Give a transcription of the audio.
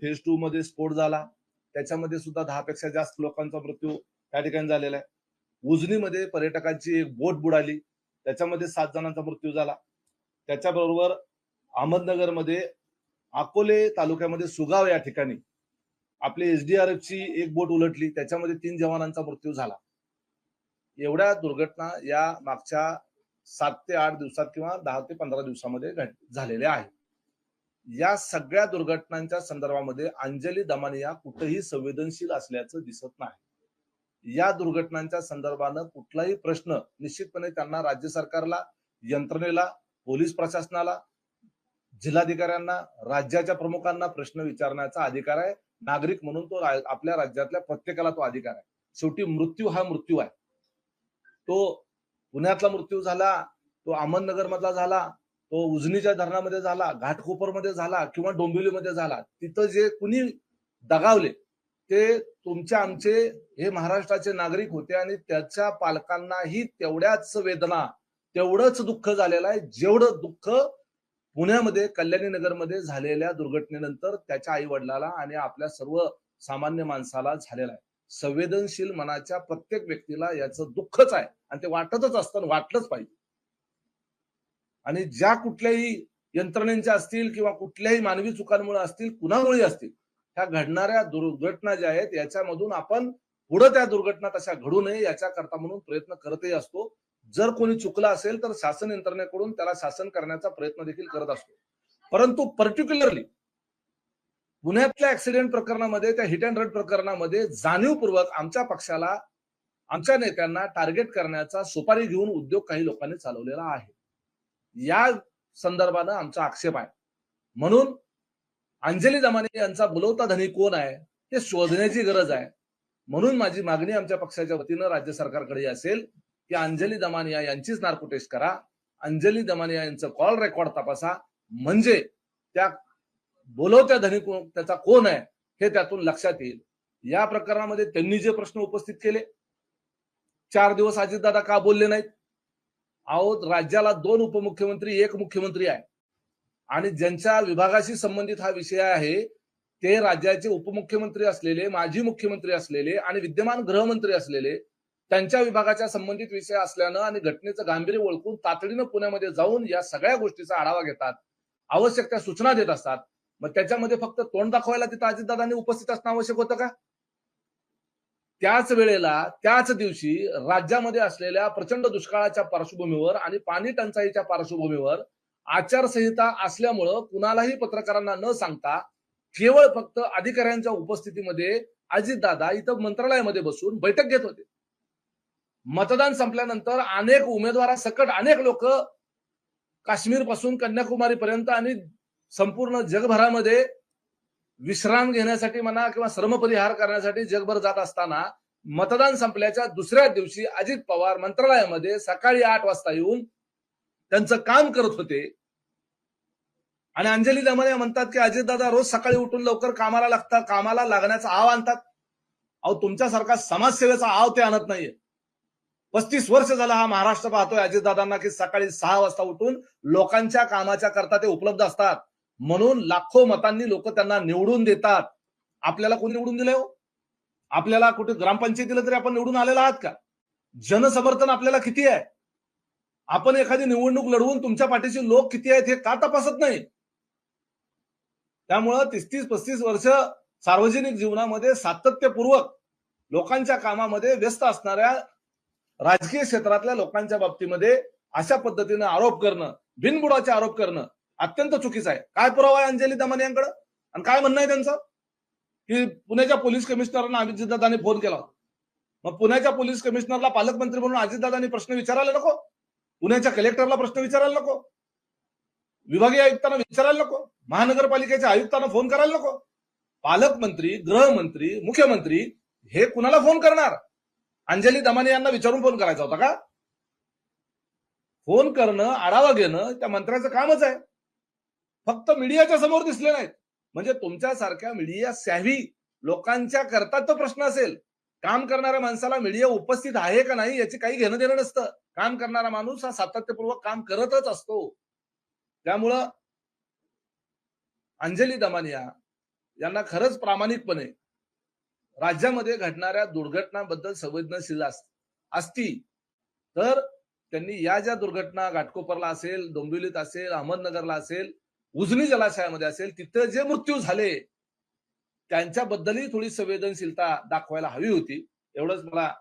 Phase 2 मध्ये स्फोट झाला, त्याच्यामध्ये सुद्धा 10 पेक्षा जास्त लोकांचा मृत्यू त्या ठिकाणी झालेला आहे. उजनीमध्ये पर्यटकांची एक बोट बुडाली, त्याच्यामध्ये 7 जणांचा मृत्यू झाला. त्याच्याबरोबर अहमदनगरमध्ये अकोले तालुक्यामध्ये सुगाव या ठिकाणी आपली एसडीआरएफची एक बोट उलटली, त्याच्यामध्ये 3 जवानांचा मृत्यू झाला. एवढ्या दुर्घटना या मागच्या 7 ते 8 दिवसात किंवा 10 ते 15 दिवसामध्ये झालेल्या आहेत. या सगळ्या दुर्घटनांच्या संदर्भामध्ये अंजली दमानिया कुठेही संवेदनशील असल्याचं दिसत नाही. या दुर्घटनांच्या संदर्भानं कुठलाही प्रश्न निश्चितपणे त्यांना राज्य सरकारला, यंत्रणेला, पोलीस प्रशासनाला, जिल्हाधिकाऱ्यांना, राज्याच्या प्रमुखांना प्रश्न विचारण्याचा अधिकार आहे. नागरिक म्हणून तो आपल्या राज्यातल्या प्रत्येकाला तो अधिकार आहे. शेवटी मृत्यू हा मृत्यू आहे. तो पुण्यातला मृत्यू झाला, तो अहमदनगर मधला झाला, तो उजनीच्या धरणामध्ये झाला, घाटकोपरमध्ये झाला किंवा डोंबिवलीमध्ये झाला. तिथं जे कुणी दगावले ते तुमचे आमचे हे महाराष्ट्राचे नागरिक होते आणि त्याच्या पालकांनाही तेवढ्याच वेदना, तेवढंच दुःख झालेलं आहे, जेवढं दुःख पुण्यामध्ये कल्याणी नगरमध्ये झालेल्या दुर्घटनेनंतर त्याच्या आई वडिलाला आणि आपल्या सर्व सामान्य माणसाला झालेला आहे. संवेदनशील मनाच्या प्रत्येक व्यक्तीला याचं दुःखच आहे आणि ते वाटतच असतं, वाटलंच पाहिजे. आणि ज्या कुठल्याही यंत्रणेच्या असतील किंवा कुठल्याही मानवी चुकांमुळे असतील, कुणामुळे असतील, ह्या घडणाऱ्या दुर्घटना ज्या आहेत याच्यामधून आपण पुढे त्या दुर्घटना तशा घडू नये याच्याकरता म्हणून प्रयत्न करतही असतो. जर कोणी चुकला असेल तर शासन यंत्रणेकडून त्याला शासन करण्याचा प्रयत्न देखील करत असतो. परंतु पर्टिक्युलरली पुण्यातल्या ऍक्सिडेंट प्रकरणामध्ये, त्या हिट अँड रन प्रकरणामध्ये जाणीवपूर्वक आमच्या पक्षाला, आमच्या नेत्यांना टार्गेट करण्याचा सुपारी घेऊन उद्योग काही लोकांनी चालवलेला आहे. या संदर्भानं आमचा आक्षेप आहे. म्हणून अंजली दमानिया यांचा बोलवता धनी कोण आहे हे शोधण्याची गरज आहे. म्हणून माझी मागणी आमच्या पक्षाच्या वतीनं राज्य सरकारकडे असेल की अंजली दमानिया यांचीच नार्को टेस्ट करा, अंजली दमानिया यांचं कॉल रेकॉर्ड तपासा, म्हणजे त्या बोलवत्या धनी त्याचा कोण आहे हे त्यातून लक्षात येईल. या प्रकरणामध्ये त्यांनी जे प्रश्न उपस्थित केले, 4 दिवस अजितदादा का बोलले नाहीत? अहो, राज्याला 2 उपमुख्यमंत्री, 1 मुख्यमंत्री आहे आणि ज्यांच्या विभागाशी संबंधित हा विषय आहे ते राज्याचे उपमुख्यमंत्री असलेले, माजी मुख्यमंत्री असलेले आणि विद्यमान गृहमंत्री असलेले, त्यांच्या विभागाच्या संबंधित विषय असल्यानं आणि घटनेचं गांभीर्य ओळखून तातडीनं पुण्यामध्ये जाऊन या सगळ्या गोष्टीचा आढावा घेतात, आवश्यक त्या सूचना देत असतात. मग त्याच्यामध्ये फक्त तोंड दाखवायला तिथं अजितदादांनी उपस्थित असणं आवश्यक होतं का? त्याच वेळेला, त्याच दिवशी राज्यामध्ये असलेल्या प्रचंड दुष्काळाच्या पार्श्वभूमीवर आणि पाणी टंचाईच्या पार्श्वभूमीवर आचारसंहिता असल्यामुळं कुणालाही पत्रकारांना न सांगता केवळ फक्त अधिकाऱ्यांच्या उपस्थितीमध्ये अजितदादा इथं मंत्रालयामध्ये बसून बैठक घेत होते. मतदान संपल्यानंतर अनेक उमेदवारांसकट अनेक लोक काश्मीर पासून कन्याकुमारी पर्यंत आणि संपूर्ण जगभरामध्ये विश्राम घेण्यासाठी म्हणा किंवा श्रमपरिहार करण्यासाठी जगभर जात असताना मतदान संपल्याच्या दुसऱ्या दिवशी अजित पवार मंत्रालयामध्ये सकाळी 8 वाजता येऊन त्यांचं काम करत होते. आणि अंजली दमानिया म्हणतात की अजितदादा रोज सकाळी उठून लवकर कामाला लागतात, कामाला लागण्याचा आव आणतात. अहो, तुमच्यासारखा समाजसेवेचा आव ते आणत नाहीये. 35 वर्ष झाला हा महाराष्ट्र पाहतोय अजितदादांना की सकाळी 6 वाजता उठून लोकांच्या कामाच्या करता ते उपलब्ध असतात. म्हणून लाखो मतांनी लोक त्यांना निवडून देतात. आपल्याला कोणी निवडून दिलंय हो? आपल्याला कुठे ग्रामपंचायतीला तरी आपण निवडून आलेला आहात का? जनसमर्थन आपल्याला किती आहे? आपण एखादी निवडणूक लढवून तुमच्या पाठीशी लोक किती आहेत हे का तपासत नाही? त्यामुळं 30-35 वर्ष सार्वजनिक जीवनामध्ये सातत्यपूर्वक लोकांच्या कामामध्ये व्यस्त असणाऱ्या राजकीय क्षेत्रातल्या लोकांच्या बाबतीमध्ये अशा पद्धतीने आरोप करणं, बिनबुडाचे आरोप करणं अत्यंत चुकीचं आहे. काय पुरावा आहे अंजली दमानियांकडे आणि काय म्हणणं आहे त्यांचं की पुण्याच्या पोलीस कमिशनरना अजितदादांनी फोन केला. मग पुण्याच्या पोलीस कमिशनरला पालकमंत्री म्हणून अजितदादांनी प्रश्न विचारायला नको? पुण्याच्या कलेक्टरला प्रश्न विचारायला नको? विभागीय आयुक्तांना विचारायला नको? महानगरपालिकेच्या आयुक्तांना फोन करायला नको? पालकमंत्री, गृहमंत्री, मुख्यमंत्री हे कुणाला फोन करणार? अंजली दमानिया यांना विचारून फोन करायचा होता का? फोन करणं, आढावा घेणं त्या मंत्र्याचं कामच आहे. फक्त मीडियाच्या समोर दिसले नाहीत. म्हणजे तुमच्यासारख्या मीडिया सॅव्ही लोकांच्या करता तो प्रश्न असेल. काम करणाऱ्या माणसाला मीडिया उपस्थित आहे का नाही याची काही घेणं देणं नसतं. काम करणारा माणूस हा सातत्यपूर्वक काम करतच असतो. त्यामुळं अंजली दमानिया यांना खरंच प्रामाणिकपणे राज्यामध्ये घडणाऱ्या दुर्घटनांबद्दल संवेदनशील असती, तर त्यांनी या ज्या दुर्घटना घाटकोपरला असेल, डोंबिवलीत असेल, अहमदनगरला असेल, उजनी जलाशयामध्ये असेल, तिथे जे मृत्यू झाले, त्यांच्याबद्दलही थोडी संवेदनशीलता दाखवायला हवी होती. एवढंच मला